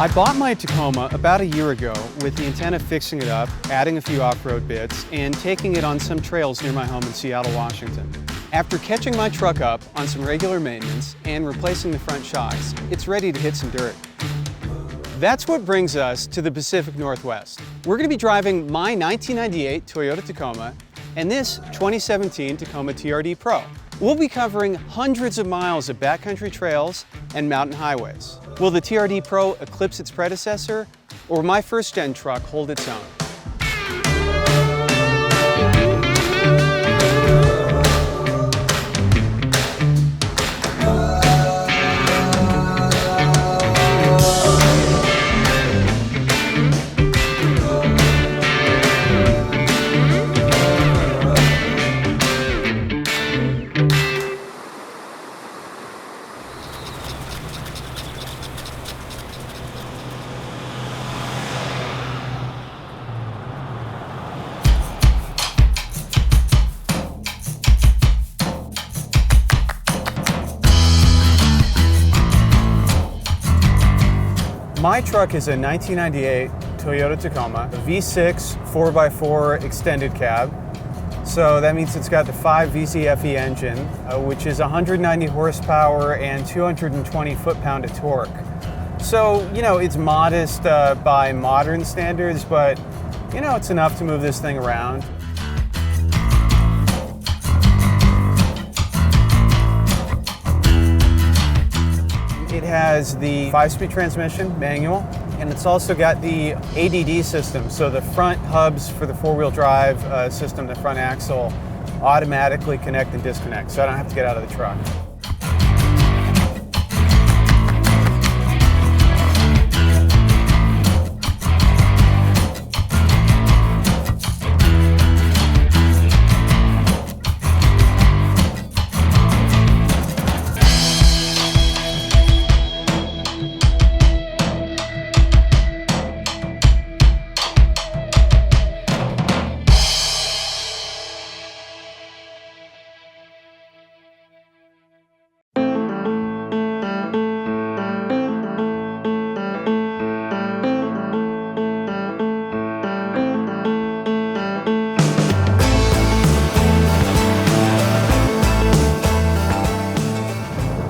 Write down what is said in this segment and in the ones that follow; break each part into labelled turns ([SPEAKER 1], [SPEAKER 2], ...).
[SPEAKER 1] I bought my Tacoma about a year ago with the intent of fixing it up, adding a few off-road bits, and taking it on some trails near my home in Seattle, Washington. After catching my truck up on some regular maintenance and replacing the front shocks, it's ready to hit some dirt. That's what brings us to the Pacific Northwest. We're going to be driving my 1998 Toyota Tacoma and this 2017 Tacoma TRD Pro. We'll be covering hundreds of miles of backcountry trails and mountain highways. Will the TRD Pro eclipse its predecessor, or will my first-gen truck hold its own? My truck is a 1998 Toyota Tacoma, a V6 4x4 extended cab. So that means it's got the 5 VCFE engine, which is 190 horsepower and 220 foot-pound of torque. So, you know, it's modest by modern standards, but, you know, it's enough to move this thing around. It has the 5-speed transmission, manual, and it's also got the ADD system. So the front hubs for the 4-wheel drive system, the front axle, automatically connect and disconnect, so I don't have to get out of the truck.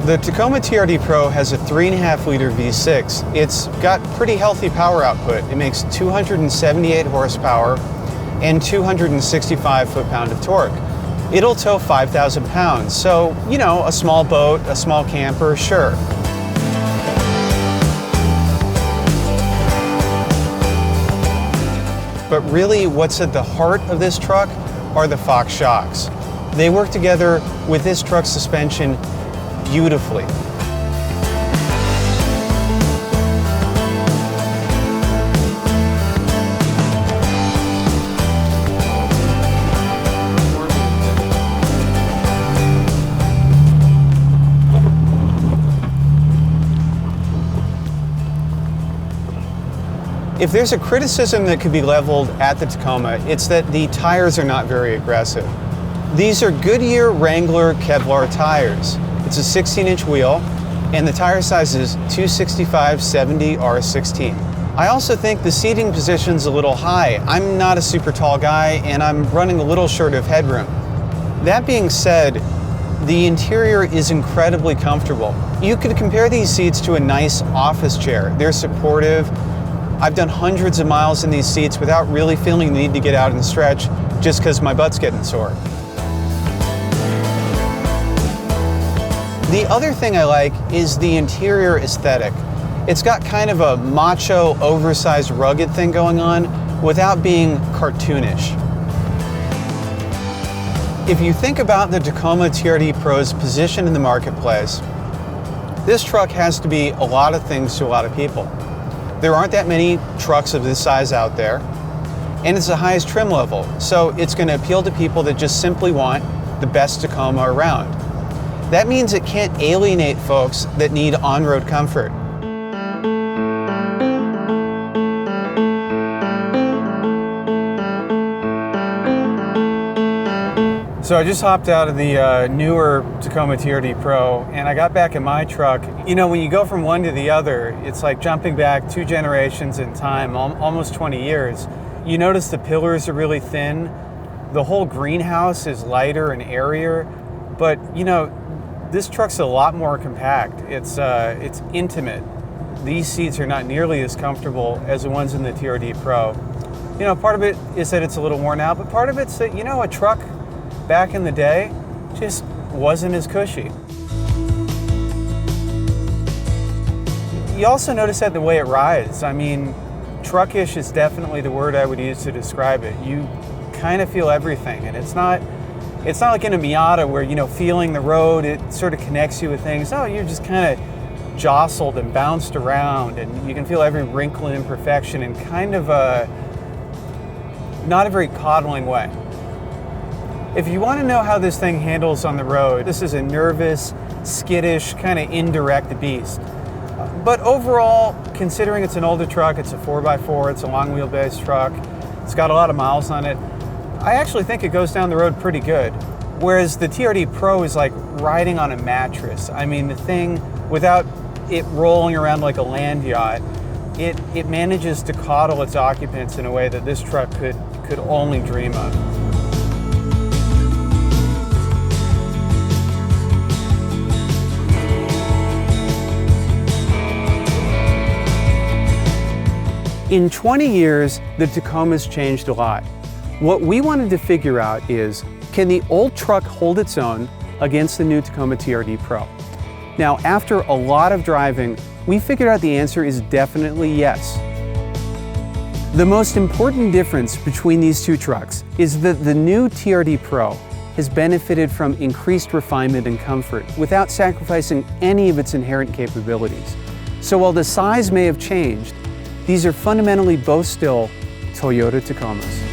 [SPEAKER 1] The Tacoma TRD Pro has a 3.5-liter V6. It's got pretty healthy power output. It makes 278 horsepower and 265 foot-pound of torque. It'll tow 5,000 pounds, so, you know, a small boat, a small camper, sure. But really, what's at the heart of this truck are the Fox shocks. They work together with this truck's suspension beautifully. If there's a criticism that could be leveled at the Tacoma, it's that the tires are not very aggressive. These are Goodyear Wrangler Kevlar tires. It's a 16-inch wheel, and the tire size is 265/70 R16. I also think the seating position's a little high. I'm not a super tall guy, and I'm running a little short of headroom. That being said, the interior is incredibly comfortable. You could compare these seats to a nice office chair. They're supportive. I've done hundreds of miles in these seats without really feeling the need to get out and stretch just because my butt's getting sore. The other thing I like is the interior aesthetic. It's got kind of a macho, oversized, rugged thing going on without being cartoonish. If you think about the Tacoma TRD Pro's position in the marketplace, this truck has to be a lot of things to a lot of people. There aren't that many trucks of this size out there, and it's the highest trim level, so it's going to appeal to people that just simply want the best Tacoma around. That means it can't alienate folks that need on-road comfort. So I just hopped out of the newer Tacoma TRD Pro, and I got back in my truck. You know, when you go from one to the other, it's like jumping back 2 generations in time, almost 20 years. You notice the pillars are really thin. The whole greenhouse is lighter and airier, but you know, this truck's a lot more compact. It's intimate. These seats are not nearly as comfortable as the ones in the TRD Pro. You know, part of it is that it's a little worn out, but part of it's that, you know, a truck back in the day just wasn't as cushy. You also notice that the way it rides. I mean, truckish is definitely the word I would use to describe it. You kind of feel everything, and it's not like in a Miata where, you know, feeling the road, it sort of connects you with things. No, you're just kind of jostled and bounced around, and you can feel every wrinkle and imperfection in kind of not a very coddling way. If you want to know how this thing handles on the road, this is a nervous, skittish, kind of indirect beast. But overall, considering it's an older truck, it's a 4x4, it's a long wheelbase truck, it's got a lot of miles on it, I actually think it goes down the road pretty good. Whereas the TRD Pro is like riding on a mattress. I mean, the thing, without it rolling around like a land yacht, it manages to coddle its occupants in a way that this truck could only dream of. In 20 years, the Tacoma's changed a lot. What we wanted to figure out is, can the old truck hold its own against the new Tacoma TRD Pro? Now, after a lot of driving, we figured out the answer is definitely yes. The most important difference between these two trucks is that the new TRD Pro has benefited from increased refinement and comfort without sacrificing any of its inherent capabilities. So while the size may have changed, these are fundamentally both still Toyota Tacomas.